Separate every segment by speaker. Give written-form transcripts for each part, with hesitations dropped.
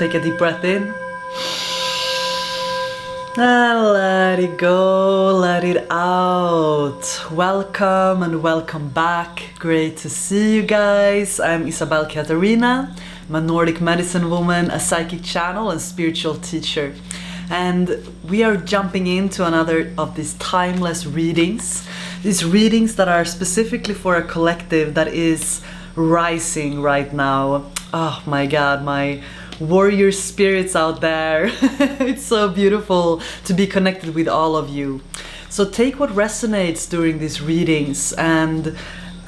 Speaker 1: Take a deep breath in. And let it go, let it out. Welcome and welcome back. Great to see you guys. I'm Isabel Katarina. I'm a Nordic medicine woman, a psychic channel and spiritual teacher. And we are jumping into another of these timeless readings. These readings that are specifically for a collective that is rising right now. Oh my God, my warrior spirits out there. It's so beautiful to be connected with all of you. So take what resonates during these readings and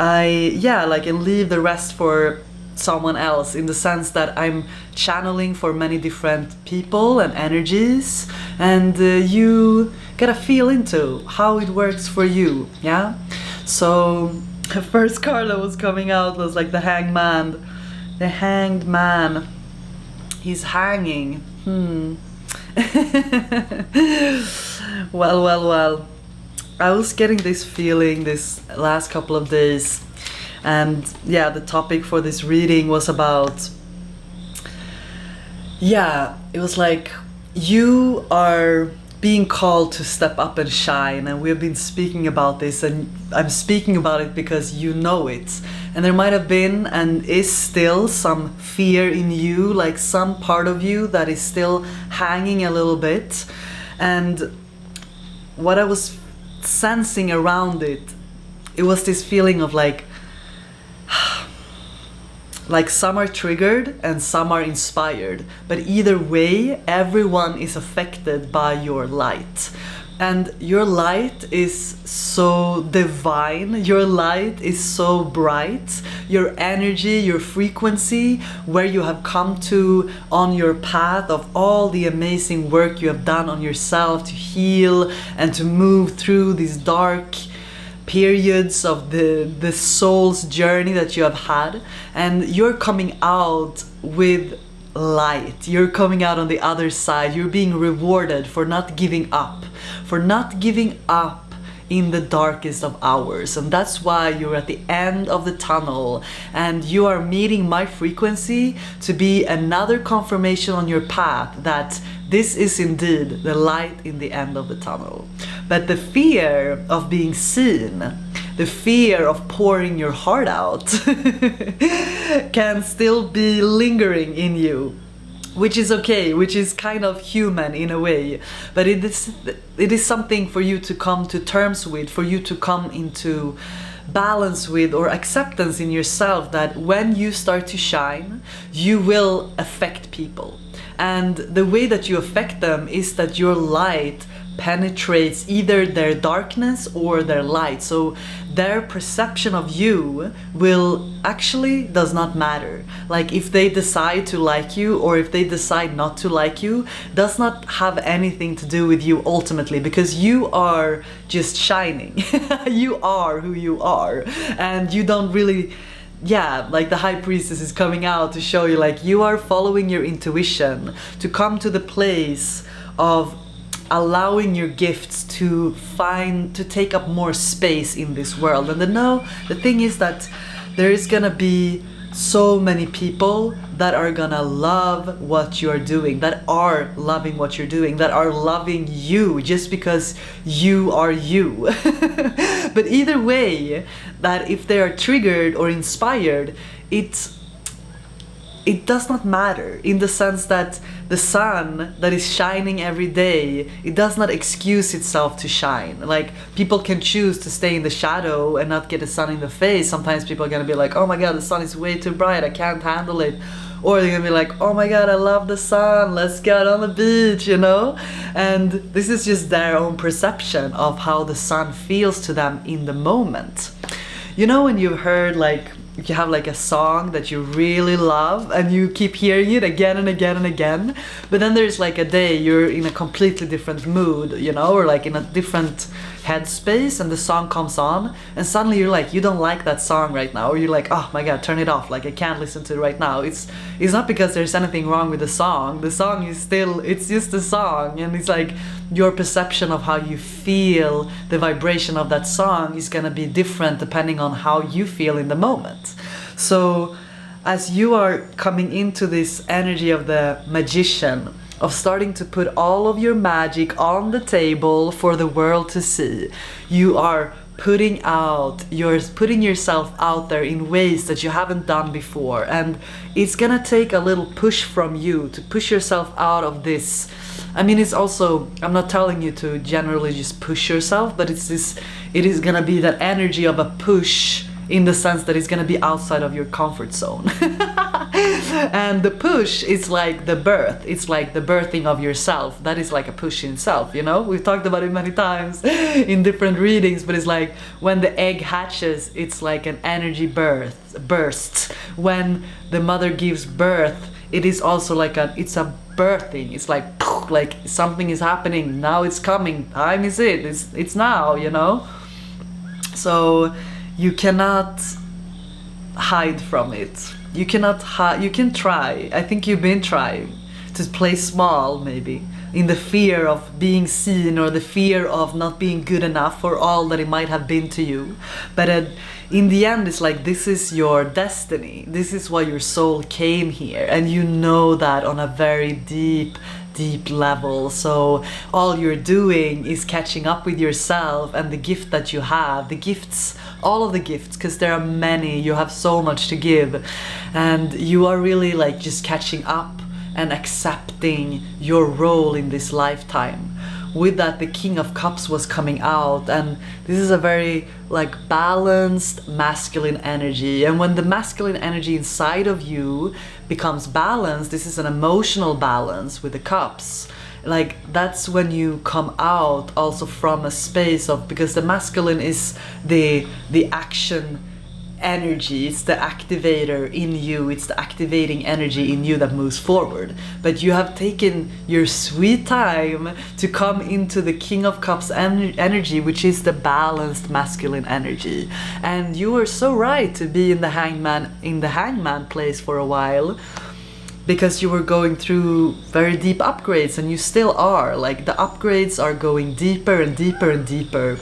Speaker 1: and leave the rest for someone else, in the sense that I'm channeling for many different people and energies, and you get a feel into how it works for you. Yeah. So the first card that was coming out was like the Hangman. The Hanged Man. He's hanging. Well. I was getting this feeling this last couple of days, and yeah, the topic for this reading was about, it was like you are being called to step up and shine, and we've been speaking about this, and I'm speaking about it because you know it. And there might have been and is still some fear in you, like some part of you that is still hanging a little bit. And what I was sensing around it was this feeling of like some are triggered and some are inspired, but either way everyone is affected by your light. And your light is so divine, your light is so bright, your energy, your frequency, where you have come to on your path of all the amazing work you have done on yourself to heal and to move through these dark periods of the soul's journey that you have had. And you're coming out with light, you're coming out on the other side, you're being rewarded for not giving up, in the darkest of hours. And that's why you're at the end of the tunnel, and you are meeting my frequency to be another confirmation on your path that this is indeed the light in the end of the tunnel. But the fear of being seen, the fear of pouring your heart out can still be lingering in you, which is okay, which is kind of human in a way, but it is something for you to come to terms with, for you to come into balance with, or acceptance in yourself, that when you start to shine, you will affect people. And the way that you affect them is that your light penetrates either their darkness or their light. So their perception of you does not matter. Like if they decide to like you or if they decide not to like you, does not have anything to do with you ultimately, because you are just shining. You are who you are, and you don't really, like the High Priestess is coming out to show you, like, you are following your intuition to come to the place of allowing your gifts to take up more space in this world. And the thing is that there is gonna be so many people that are gonna love what you're doing, that are loving what you're doing, that are loving you just because you are you. But either way, that if they are triggered or inspired, it does not matter, in the sense that the sun that is shining every day, it does not excuse itself to shine. Like, people can choose to stay in the shadow and not get the sun in the face. Sometimes people are gonna be like, oh my God, the sun is way too bright, I can't handle it. Or they're gonna be like, oh my God, I love the sun, let's get on the beach, And this is just their own perception of how the sun feels to them in the moment. When you've heard, like, you have like a song that you really love and you keep hearing it again and again and again, but then there's like a day you're in a completely different mood, or like in a different headspace, and the song comes on and suddenly you're like, you don't like that song right now, or you're like, oh my God, turn it off, like I can't listen to it right now. It's not because there's anything wrong with the song is still, it's just a song, and it's like your perception of how you feel the vibration of that song is gonna be different depending on how you feel in the moment. So as you are coming into this energy of the magician, of starting to put all of your magic on the table for the world to see, you are putting yourself out there in ways that you haven't done before, and it's gonna take a little push from you to push yourself out of this. I mean, it's also, I'm not telling you to generally just push yourself, but it is gonna be that energy of a push, in the sense that it's gonna be outside of your comfort zone. And the push is like the birth. It's like the birthing of yourself. That is like a push in itself, you know? We've talked about it many times in different readings, but it's like when the egg hatches, it's like an energy burst. When the mother gives birth, it is also like it's a birthing. It's like something is happening. Now it's coming. Time is it. It's now, you know? So you cannot hide from it. You cannot hide. You can try. I think you've been trying to play small, maybe, in the fear of being seen or the fear of not being good enough for all that it might have been to you. But in the end, it's like, this is your destiny. This is why your soul came here, and you know that on a very deep level. So all you're doing is catching up with yourself and the gift that you have, the gifts, all of the gifts, because there are many. You have so much to give, and you are really like just catching up and accepting your role in this lifetime. With that, the King of Cups was coming out, and this is a very like balanced masculine energy. And when the masculine energy inside of you becomes balanced, this is an emotional balance with the cups. Like, that's when you come out also from a space of, because the masculine is the action energy, it's the activator in you, it's the activating energy in you that moves forward. But you have taken your sweet time to come into the King of Cups energy, which is the balanced masculine energy. And you were so right to be in the hangman place for a while, because you were going through very deep upgrades, and you still are. Like, the upgrades are going deeper and deeper and deeper.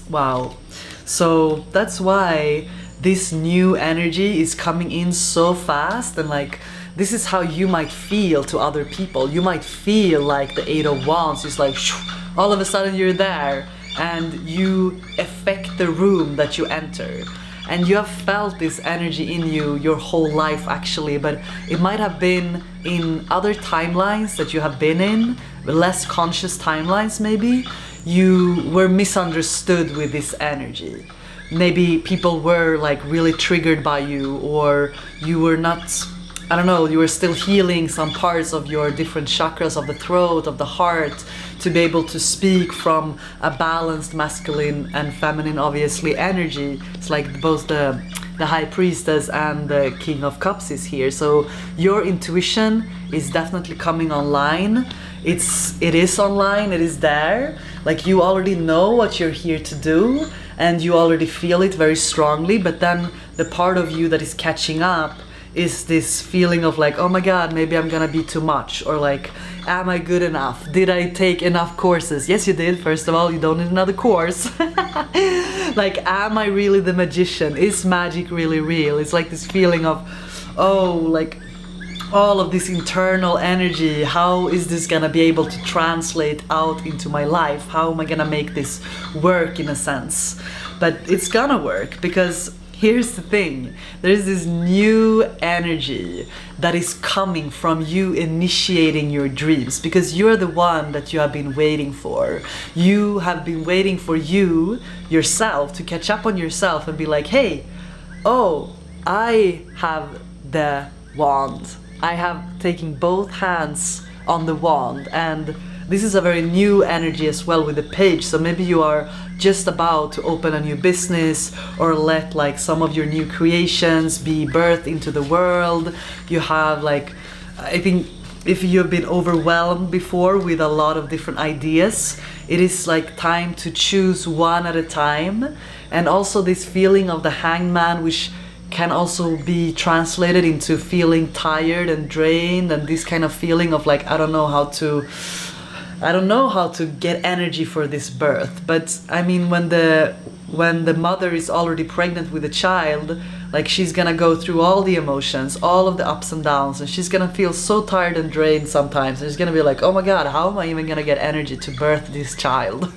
Speaker 1: Wow. So that's why this new energy is coming in so fast, and like, this is how you might feel to other people. You might feel like the Eight of Wands is like, all of a sudden you're there, and you affect the room that you enter. And you have felt this energy in you your whole life, actually, but it might have been in other timelines that you have been in, less conscious timelines maybe. You were misunderstood with this energy. Maybe people were like really triggered by you, or you were not, I don't know, you were still healing some parts of your different chakras of the throat, of the heart, to be able to speak from a balanced masculine and feminine, obviously, energy. It's like both the High Priestess and the King of Cups is here. So your intuition is definitely coming online. It is online, it is there. Like, you already know what you're here to do, and you already feel it very strongly, but then the part of you that is catching up is this feeling of like, oh my god, maybe I'm gonna be too much, or like, am I good enough? Did I take enough courses? Yes, you did. First of all, you don't need another course. Like, am I really the magician? Is magic really real? It's like this feeling of, oh, like, all of this internal energy, how is this gonna be able to translate out into my life? How am I gonna make this work, in a sense? But it's gonna work, because here's the thing, there's this new energy that is coming from you initiating your dreams, because you're the one that you have been waiting for. You have been waiting for yourself, to catch up on yourself and be like, hey, oh, I have the wand. I have taken both hands on the wand, and this is a very new energy as well with the page. So maybe you are just about to open a new business, or let like some of your new creations be birthed into the world. You have like, I think if you've been overwhelmed before with a lot of different ideas, it is like time to choose one at a time. And also this feeling of the hangman, which can also be translated into feeling tired and drained, and this kind of feeling of like, I don't know how to get energy for this birth. But I mean, when the mother is already pregnant with a child, Like she's gonna go through all the emotions, all of the ups and downs, and she's gonna feel so tired and drained sometimes. And she's gonna be like, oh my god, how am I even gonna get energy to birth this child?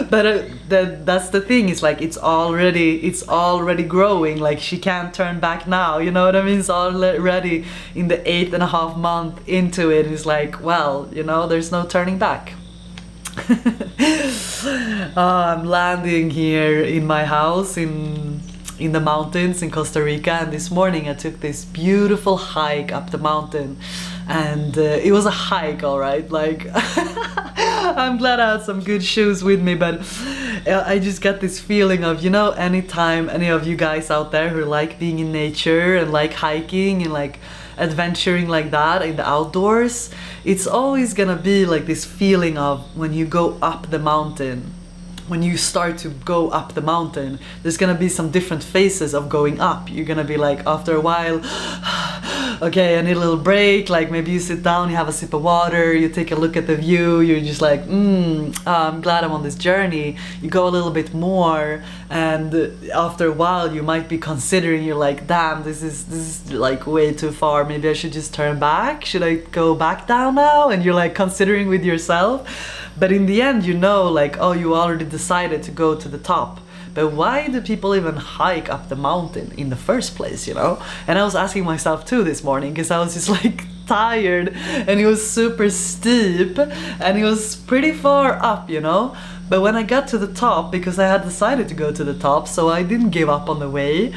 Speaker 1: But that's the thing, it's like it's already growing. Like she can't turn back now, you know what I mean? It's already in the 8.5 month into it. It's like, well, you know, there's no turning back. I'm landing here in my house in the mountains in Costa Rica, and this morning I took this beautiful hike up the mountain, and it was a hike, all right. Like I'm glad I had some good shoes with me, but I just got this feeling of, you know, anytime any of you guys out there who like being in nature and like hiking and like adventuring like that in the outdoors, it's always gonna be like this feeling of when you go up the mountain. When you start to go up the mountain, there's gonna be some different phases of going up. You're gonna be like, after a while, okay, I need a little break. Like maybe you sit down, you have a sip of water, you take a look at the view, you're just like, I'm glad I'm on this journey. You go a little bit more, and after a while you might be considering, you're like, damn, this is like way too far. Maybe I should just turn back. Should I go back down now? And you're like considering with yourself. But in the end, you know, like, oh, you already decided to go to the top. But why do people even hike up the mountain in the first place, you know? And I was asking myself too this morning, because I was just like tired, and it was super steep, and it was pretty far up, you know? But when I got to the top, because I had decided to go to the top, so I didn't give up on the way,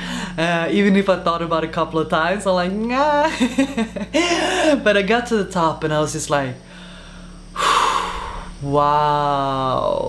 Speaker 1: even if I thought about it a couple of times, I'm like, nah. But I got to the top, and I was just like, wow,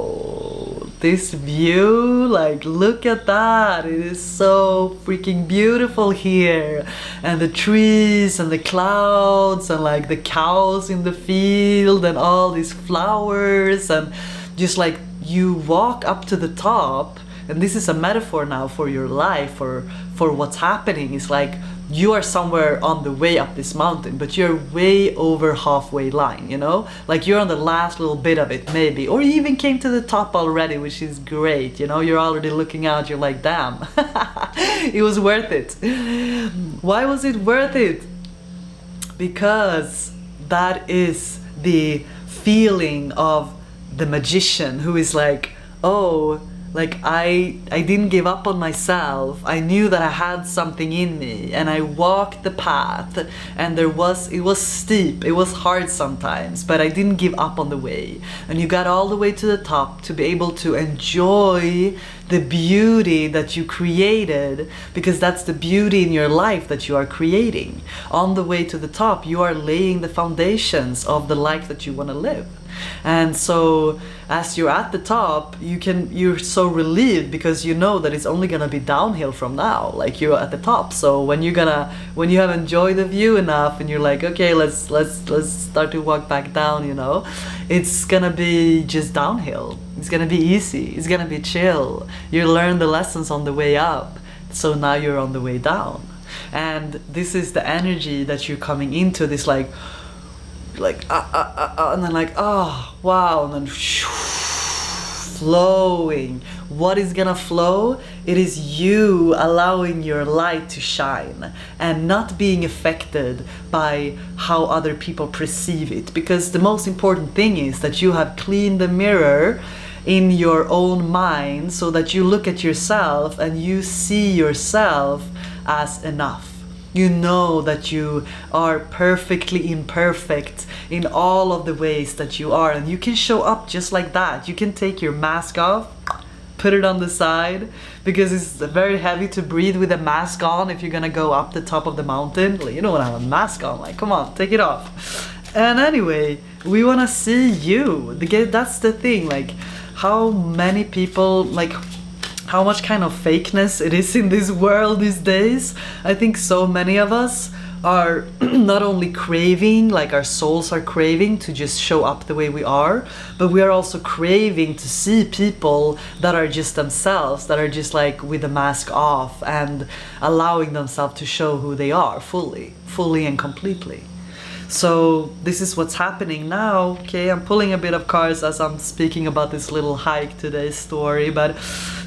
Speaker 1: this view, like look at that, it is so freaking beautiful here, and the trees and the clouds and like the cows in the field and all these flowers, and just like you walk up to the top, and this is a metaphor now for your life, for what's happening. It's like you are somewhere on the way up this mountain, but you're way over halfway line, you know? Like you're on the last little bit of it, maybe. Or you even came to the top already, which is great, you know? You're already looking out, you're like, damn, it was worth it. Why was it worth it? Because that is the feeling of the magician who is like, oh, like I didn't give up on myself. I knew that I had something in me, and I walked the path, and it was steep, it was hard sometimes, but I didn't give up on the way. And you got all the way to the top to be able to enjoy the beauty that you created, because that's the beauty in your life that you are creating. On the way to the top, you are laying the foundations of the life that you want to live. And so as you're at the top, you're so relieved, because you know that it's only gonna be downhill from now. Like you're at the top, so when you have enjoyed the view enough, and you're like, okay, let's start to walk back down, you know, it's gonna be just downhill. It's gonna be easy, it's gonna be chill. You learn the lessons on the way up, so now you're on the way down. And this is the energy that you're coming into, this like and then like, oh wow, and then flowing. What is gonna flow? It is you allowing your light to shine and not being affected by how other people perceive it, because the most important thing is that you have cleaned the mirror in your own mind, so that you look at yourself and you see yourself as enough. You know that you are perfectly imperfect in all of the ways that you are, and you can show up just like that. You can take your mask off, put it on the side, because it's very heavy to breathe with a mask on if you're gonna go up the top of the mountain. Like, you don't wanna have a mask on, like come on, take it off. And anyway, we wanna see you. That's the thing, like how many people, like how much kind of fakeness it is in this world these days. I think so many of us are not only craving, like our souls are craving to just show up the way we are, but we are also craving to see people that are just themselves, that are just like with the mask off and allowing themselves to show who they are fully and completely. So this is what's happening now. Okay, I'm pulling a bit of cards as I'm speaking about this little hike today's story. But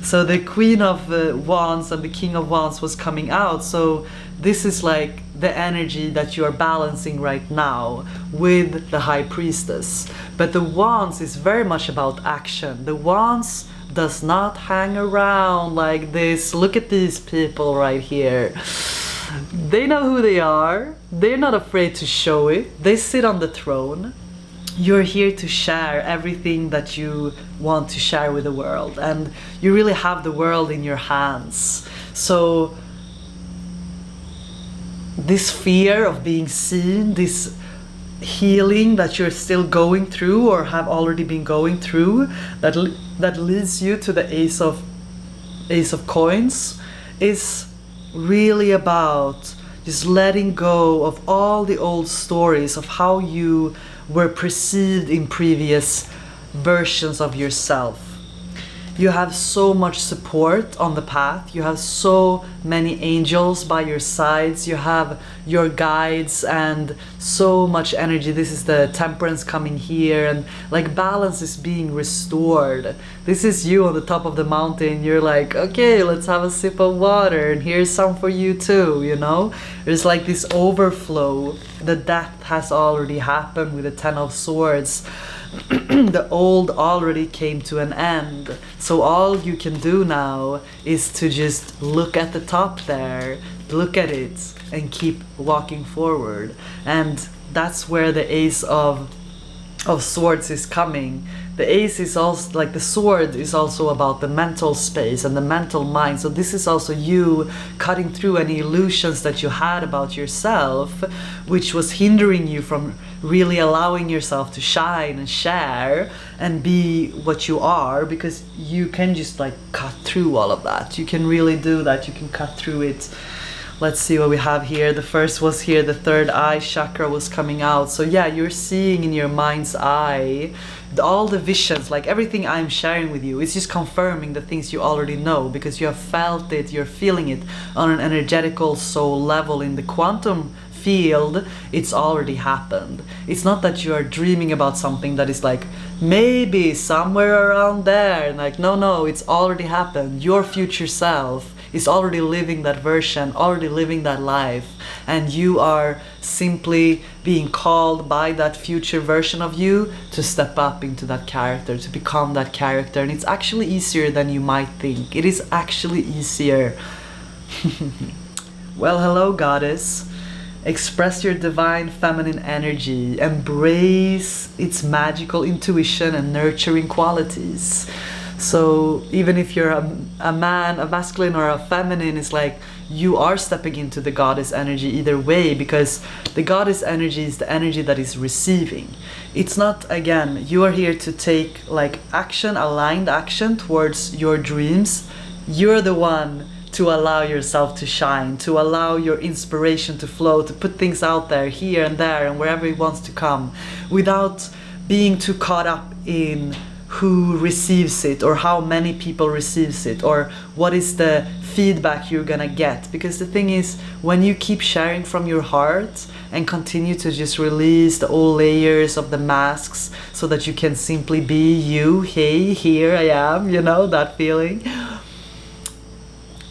Speaker 1: so the Queen of Wands and the King of Wands was coming out. So this is like the energy that you are balancing right now with the High Priestess. But the Wands is very much about action. The Wands does not hang around like this. Look at these people right here. They know who they are. They're not afraid to show it. They sit on the throne. You're here to share everything that you want to share with the world, and you really have the world in your hands. So this fear of being seen, this healing that you're still going through or have already been going through, that leads you to the Ace of Coins, is really about just letting go of all the old stories of how you were perceived in previous versions of yourself. You have so much support on the path. You have so many angels by your sides. You have your guides and so much energy. This is the Temperance coming here, and like balance is being restored. This is you on the top of the mountain. You're like, okay, let's have a sip of water, and here's some for you too, you know? There's like this overflow. The death has already happened with the Ten of Swords. The old already came to an end. So all you can do now is to just look at the top there, look at it, and keep walking forward. And that's where the Ace of Swords is coming. The Ace is also like the sword is also about the mental space and the mental mind. So this is also you cutting through any illusions that you had about yourself, which was hindering you from really allowing yourself to shine and share and be what you are, because you can just like cut through all of that. You can really do that. You can cut through it. Let's see what we have here. The first was here, the third eye chakra was coming out. So yeah, you're seeing in your mind's eye all the visions, like everything I'm sharing with you. It's just confirming the things you already know, because you have felt it, you're feeling it on an energetical soul level. In the quantum field, it's already happened. It's not that you are dreaming about something that is like maybe somewhere around there, and like no, it's already happened. Your future self is already living that version, already living that life, and you are simply being called by that future version of you to step up into that character, to become that character. And it's actually easier than you might think. It is actually easier. Well, hello, goddess. Express your divine feminine energy. Embrace its magical intuition and nurturing qualities. So even if you're a man, a masculine or a feminine, it's like you are stepping into the goddess energy either way, because the goddess energy is the energy that is receiving. It's not, again, you are here to take like action, aligned action towards your dreams. You're the one to allow yourself to shine, to allow your inspiration to flow, to put things out there, here and there and wherever it wants to come, without being too caught up in who receives it or how many people receives it or what is the feedback you're gonna get. Because the thing is, when you keep sharing from your heart and continue to just release the old layers of the masks so that you can simply be you, hey, here I am, you know, that feeling,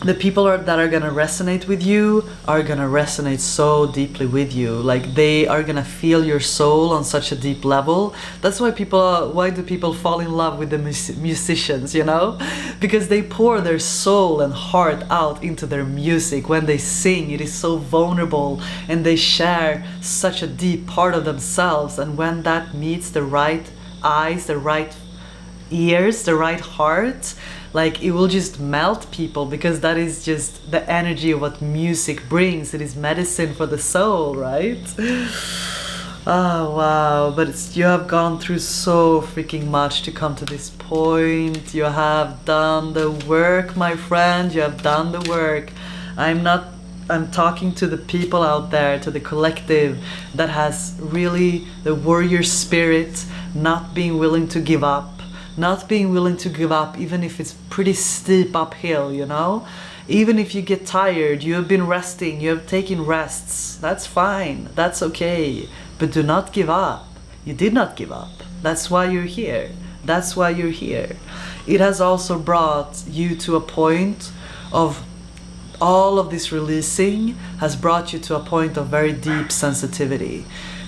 Speaker 1: the people that are gonna resonate with you are gonna resonate so deeply with you. Like they are gonna feel your soul on such a deep level. That's why why do people fall in love with the musicians, you know? Because they pour their soul and heart out into their music. When they sing, it is so vulnerable and they share such a deep part of themselves. And when that meets the right eyes, the right ears, the right heart, like it will just melt people, because that is just the energy of what music brings. It is medicine for the soul, right? Oh wow, but you have gone through so freaking much to come to this point. You have done the work, my friend. You have done the work. I'm talking to the people out there, to the collective that has really the warrior spirit, not being willing to give up. Not being willing to give up, even if it's pretty steep uphill, you know? Even if you get tired, you have been resting, you have taken rests. That's fine, that's okay. but do not give up. You did not give up. That's why you're here. That's why you're here. It has also brought you to a point of all of this releasing has brought you to a point of very deep sensitivity.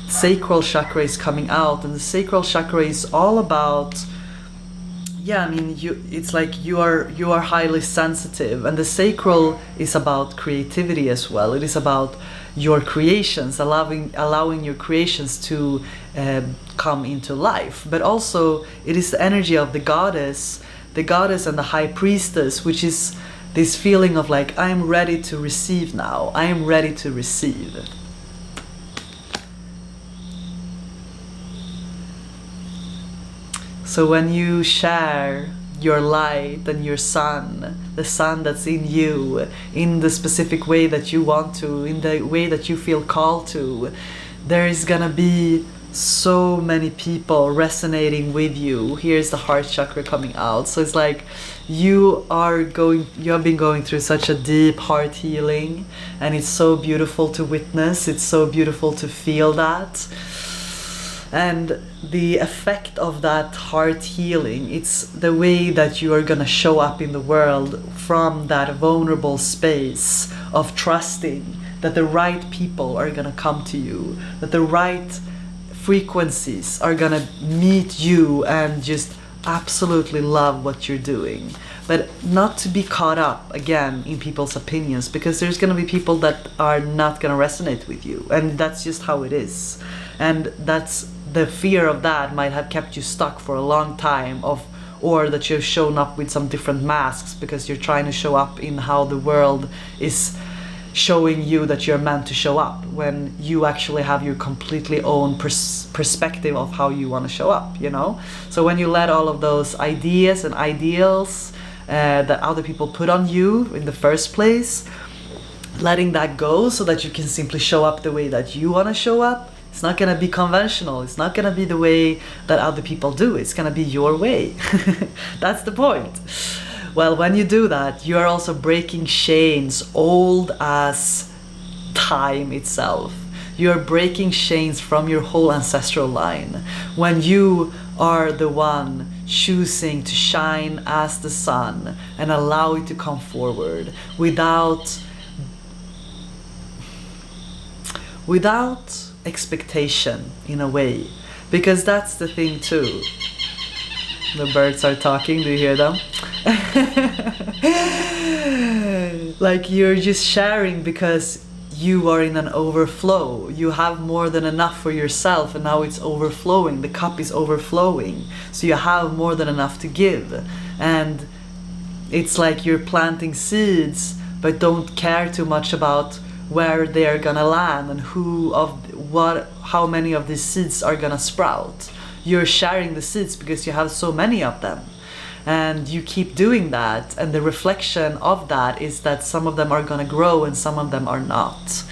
Speaker 1: Sacral chakra is coming out, and the sacral chakra is all about, yeah, I mean, it's like you are highly sensitive, and the sacral is about creativity as well. It is about your creations, allowing your creations to come into life. But also it is the energy of the goddess and the high priestess, which is this feeling of like, I am ready to receive now. I am ready to receive. So when you share your light and your sun, the sun that's in you, in the specific way that you want to, in the way that you feel called to, there is gonna be so many people resonating with you. Here's the heart chakra coming out. So it's like you have been going through such a deep heart healing, and it's so beautiful to witness. It's so beautiful to feel that. And the effect of that heart healing, it's the way that you are gonna show up in the world from that vulnerable space of trusting that the right people are gonna come to you, that the right frequencies are gonna meet you and just absolutely love what you're doing. But not to be caught up again in people's opinions, because there's gonna be people that are not gonna resonate with you, and that's just how it is. And that's the fear of that might have kept you stuck for a long time, or that you've shown up with some different masks because you're trying to show up in how the world is showing you that you're meant to show up, when you actually have your completely own perspective of how you want to show up, you know? So when you let all of those ideas and ideals that other people put on you in the first place, letting that go so that you can simply show up the way that you want to show up, it's not going to be conventional. It's not going to be the way that other people do. It's going to be your way. That's the point. Well, when you do that, you are also breaking chains old as time itself. You're breaking chains from your whole ancestral line. When you are the one choosing to shine as the sun and allow it to come forward without expectation, in a way. Because that's the thing too. The birds are talking, do you hear them? Like you're just sharing because you are in an overflow. You have more than enough for yourself, and now it's overflowing. The cup is overflowing. So you have more than enough to give. And it's like you're planting seeds, but don't care too much about where they're gonna land and how many of these seeds are gonna sprout. You're sharing the seeds because you have so many of them, and you keep doing that, and the reflection of that is that some of them are gonna grow and some of them are not.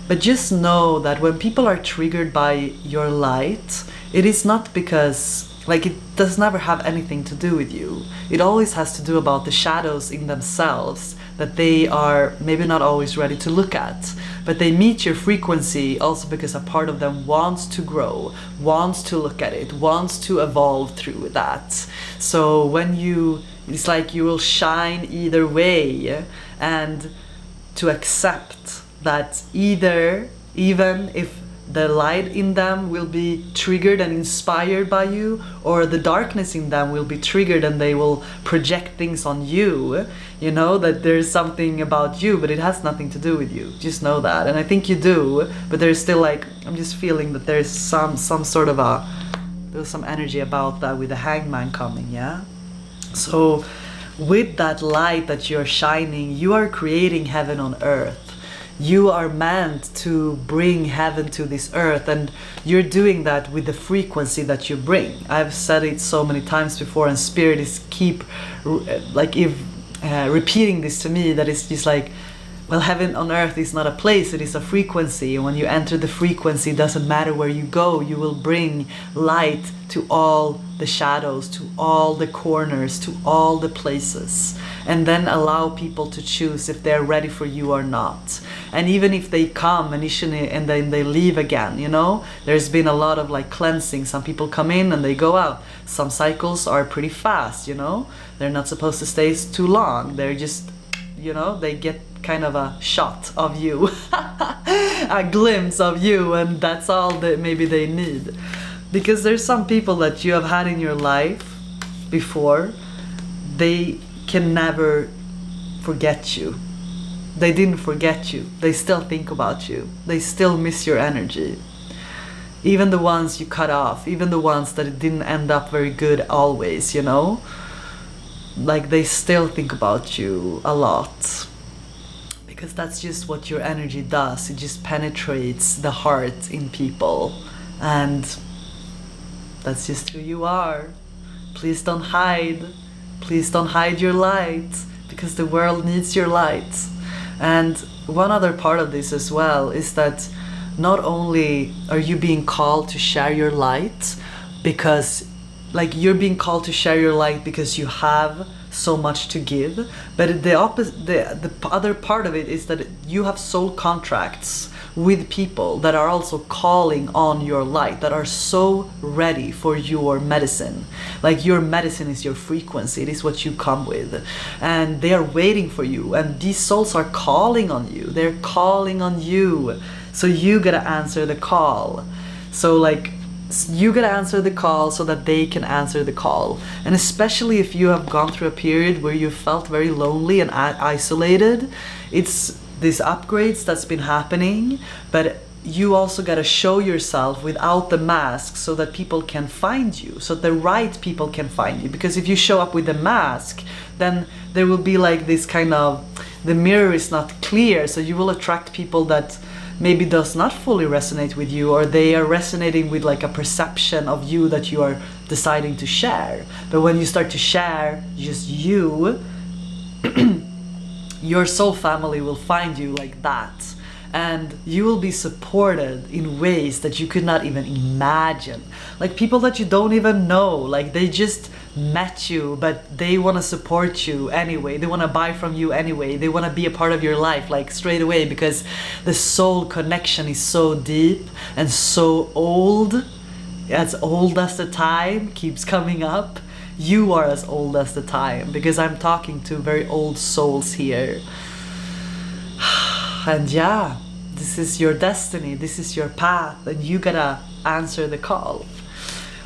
Speaker 1: But just know that when people are triggered by your light, it is not because, like, it does never have anything to do with you. It always has to do about the shadows in themselves that they are maybe not always ready to look at. But they meet your frequency also because a part of them wants to grow, wants to look at it, wants to evolve through that. So when it's like you will shine either way, and to accept that even if the light in them will be triggered and inspired by you, or the darkness in them will be triggered and they will project things on you, you know, that there's something about you, but it has nothing to do with you. Just know that. And I think you do, but there's still, like, I'm just feeling that there's some sort of there's some energy about that with the hangman coming, yeah? So with that light that you're shining, you are creating heaven on earth. You are meant to bring heaven to this earth, and you're doing that with the frequency that you bring. I've said it so many times before, and Spirit is repeating this to me, that it's just like, well, heaven on earth is not a place, it is a frequency. And when you enter the frequency, it doesn't matter where you go, you will bring light to all the shadows, to all the corners, to all the places. And then allow people to choose if they're ready for you or not. And even if they come initially and then they leave again, you know, there's been a lot of like cleansing. Some people come in and they go out. Some cycles are pretty fast, you know, they're not supposed to stay too long. They're just, you know, they get kind of a shot of you, a glimpse of you, and that's all that maybe they need. Because there's some people that you have had in your life before, they can never forget you. They didn't forget you. They still think about you. They still miss your energy. Even the ones you cut off, even the ones that it didn't end up very good always, you know? Like they still think about you a lot. Because that's just what your energy does. It just penetrates the heart in people. And that's just who you are. Please don't hide. Please don't hide your light. Because the world needs your light. And one other part of this as well is that not only are you being called to share your light, because like you're being called to share your light because you have so much to give, but the other part of it is that you have soul contracts with people that are also calling on your light, that are so ready for your medicine. Like your medicine is your frequency, it is what you come with, and they are waiting for you, and these souls are calling on you, they're calling on you, so you gotta answer the call. So like you gotta answer the call so that they can answer the call. And especially if you have gone through a period where you felt very lonely and isolated, it's these upgrades that's been happening, but you also gotta show yourself without the mask so that people can find you, so the right people can find you. Because if you show up with a mask, then there will be like this kind of, the mirror is not clear, so you will attract people that maybe does not fully resonate with you, or they are resonating with like a perception of you that you are deciding to share. But when you start to share just you, your soul family will find you like that, and you will be supported in ways that you could not even imagine. Like people that you don't even know, like they just met you, but they want to support you anyway, they want to buy from you anyway, they want to be a part of your life like straight away, because the soul connection is so deep and so old, as old as the time keeps coming up. You are as old as the time, because I'm talking to very old souls here. And yeah, this is your destiny, this is your path, and you gotta answer the call.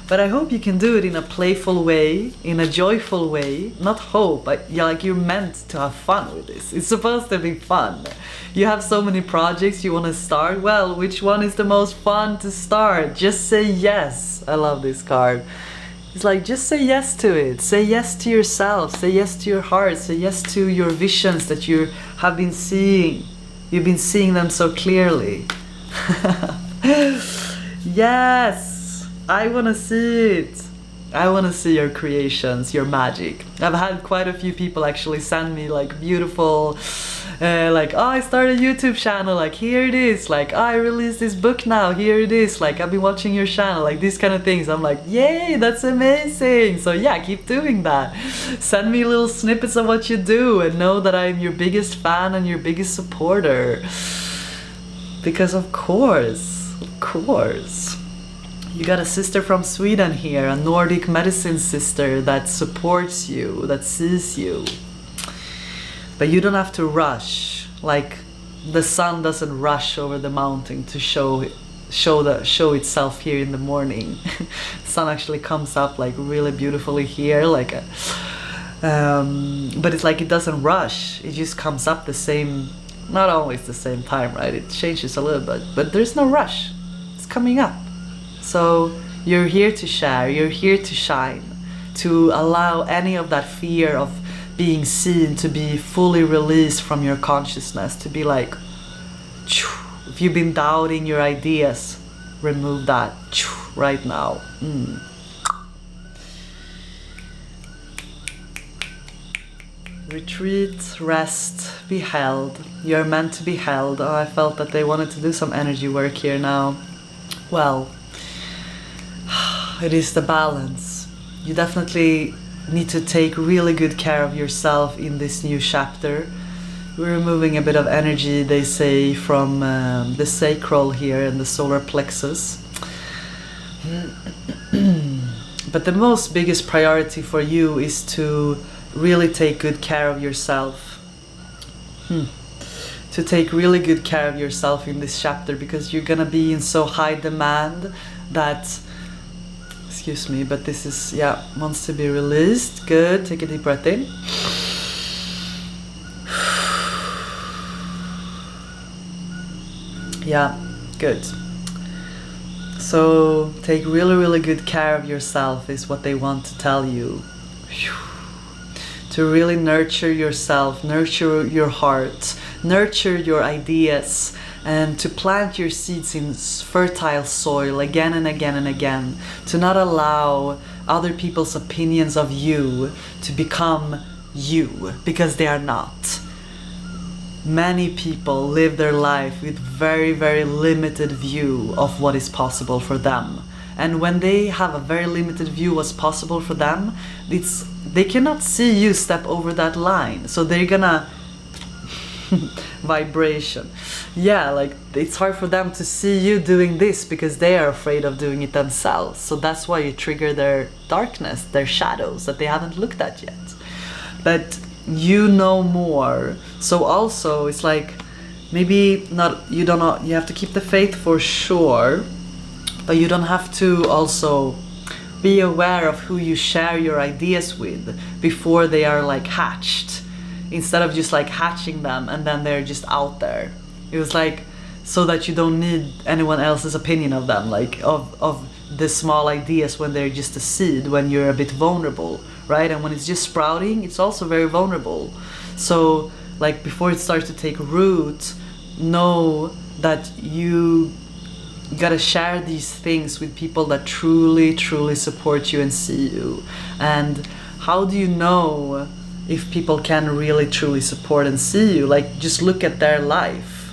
Speaker 1: But I hope you can do it in a playful way, in a joyful way. Not hope, but yeah, like you're meant to have fun with this. It's supposed to be fun. You have so many projects you want to start. Well, which one is the most fun to start? Just say yes. I love this card. It's like, just say yes to it. Say yes to yourself. Say yes to your heart. Say yes to your visions that you have been seeing. You've been seeing them so clearly. Yes! I want to see it. I want to see your creations, your magic. I've had quite a few people actually send me like beautiful, like, oh, I started a YouTube channel, like here it is, like, oh, I released this book now, here it is, like I've been watching your channel, like these kind of things. I'm like, yay, that's amazing. So yeah, keep doing that. Send me little snippets of what you do, and know that I'm your biggest fan and your biggest supporter. Because of course, you got a sister from Sweden here, a Nordic medicine sister that supports you, that sees you. But you don't have to rush. Like the sun doesn't rush over the mountain to show itself here in the morning. The sun actually comes up like really beautifully here, like a, but it's like it doesn't rush. It just comes up the same, not always the same time, right? It changes a little bit, but there's no rush. It's coming up. So you're here to share, you're here to shine, to allow any of that fear of being seen to be fully released from your consciousness, to be like, if you've been doubting your ideas, remove that right now. Retreat, rest, be held. You're meant to be held. Oh, I felt that they wanted to do some energy work here now. Well, it is the balance. You definitely need to take really good care of yourself in this new chapter. We're removing a bit of energy, they say, from the sacral here and the solar plexus. But the most biggest priority for you is to really take good care of yourself. To take really good care of yourself in this chapter, because you're gonna be in so high demand that, excuse me, but this is, yeah, wants to be released. Good, take a deep breath in. Yeah, good. So take really, really good care of yourself is what they want to tell you. To really nurture yourself, nurture your heart, nurture your ideas, and to plant your seeds in fertile soil again and again and again. To not allow other people's opinions of you to become you, because they are not. Many people live their life with very, very limited view of what is possible for them. And when they have a very limited view what's possible for them, they cannot see you step over that line. So they're gonna vibration. Yeah, like it's hard for them to see you doing this because they are afraid of doing it themselves. So that's why you trigger their darkness, their shadows that they haven't looked at yet. But you know more. So also it's like maybe not, you don't know, you have to keep the faith for sure, but you don't have to also be aware of who you share your ideas with before they are like hatched, instead of just like hatching them and then they're just out there. It was like so that you don't need anyone else's opinion of them, like of the small ideas when they're just a seed, when you're a bit vulnerable, right? And when it's just sprouting, it's also very vulnerable. So like before it starts to take root, know that you gotta share these things with people that truly, truly support you and see you. And how do you know if people can really, truly support and see you? Like just look at their life.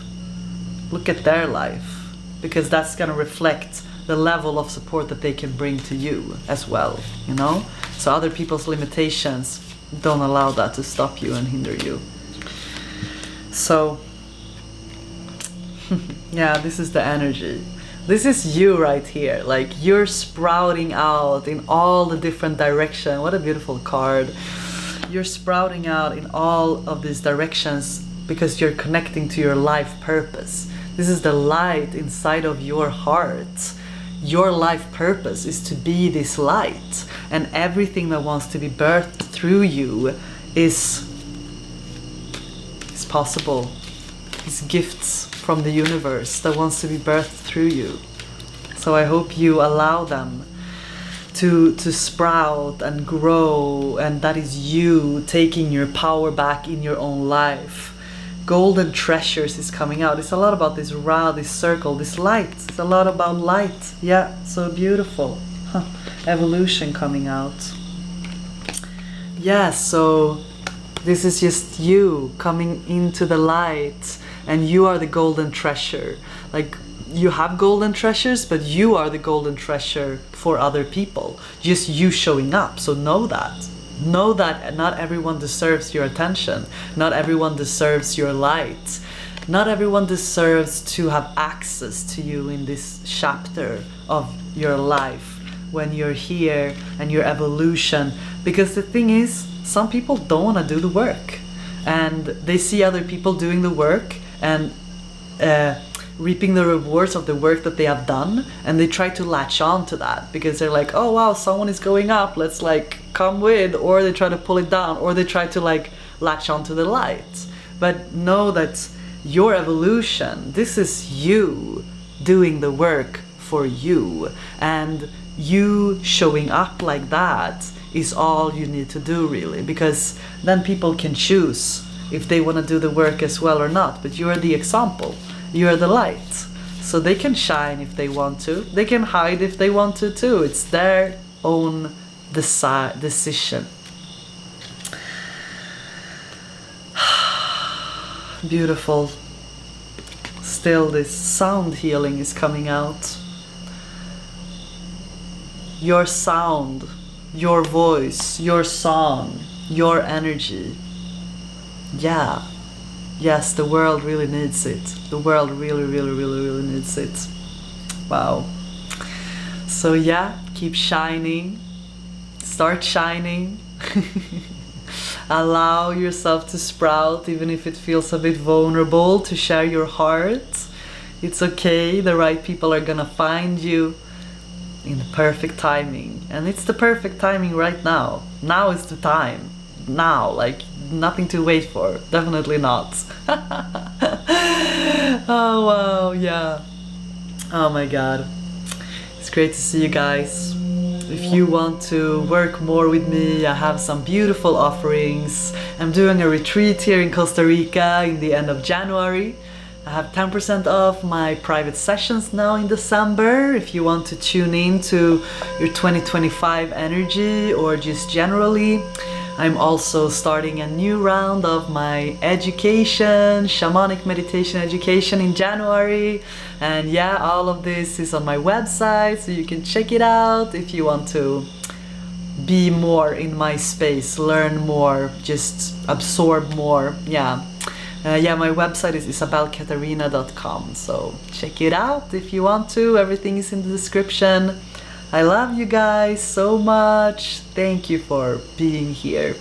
Speaker 1: Look at their life. Because that's gonna reflect the level of support that they can bring to you as well, you know? So other people's limitations don't allow that to stop you and hinder you. So, yeah, this is the energy. This is you right here. Like you're sprouting out in all the different directions. What a beautiful card. You're sprouting out in all of these directions because you're connecting to your life purpose. This is the light inside of your heart. Your life purpose is to be this light, and everything that wants to be birthed through you is possible. It's gifts from the universe that wants to be birthed through you. So I hope you allow them to sprout and grow, and that is you taking your power back in your own life. Golden treasures is coming out. It's a lot about this Ra, this circle, this light. It's a lot about light. Yeah, so beautiful. Evolution coming out. Yeah, so this is just you coming into the light, and you are the golden treasure. Like you have golden treasures, but you are the golden treasure for other people. Just you showing up. So know that. Know that not everyone deserves your attention. Not everyone deserves your light. Not everyone deserves to have access to you in this chapter of your life when you're here and your evolution. Because the thing is, some people don't want to do the work. And they see other people doing the work and reaping the rewards of the work that they have done, and they try to latch on to that because they're like, oh wow, someone is going up, let's like come with, or they try to pull it down, or they try to like latch on to the light. But know that your evolution, this is you doing the work for you, and you showing up like that is all you need to do really, because then people can choose if they want to do the work as well or not. But you are the example. You are the light. So they can shine if they want to. They can hide if they want to too. It's their own decision. Beautiful. Still, this sound healing is coming out. Your sound, your voice, your song, your energy. Yeah. Yes, the world really needs it. The world really, really, really, really needs it. Wow. So yeah, keep shining. Start shining. Allow yourself to sprout, even if it feels a bit vulnerable, to share your heart. It's okay, the right people are gonna find you in the perfect timing. And it's the perfect timing right now. Now is the time. Now, like, nothing to wait for. Definitely not. Oh wow, yeah. Oh my god. It's great to see you guys. If you want to work more with me, I have some beautiful offerings. I'm doing a retreat here in Costa Rica in the end of January. I have 10% off my private sessions now in December. If you want to tune in to your 2025 energy or just generally. I'm also starting a new round of my education, shamanic meditation education in January. And yeah, all of this is on my website, so you can check it out if you want to be more in my space, learn more, just absorb more. Yeah. My website is isabelkatarina.com, so check it out if you want to. Everything is in the description. I love you guys so much. Thank you for being here.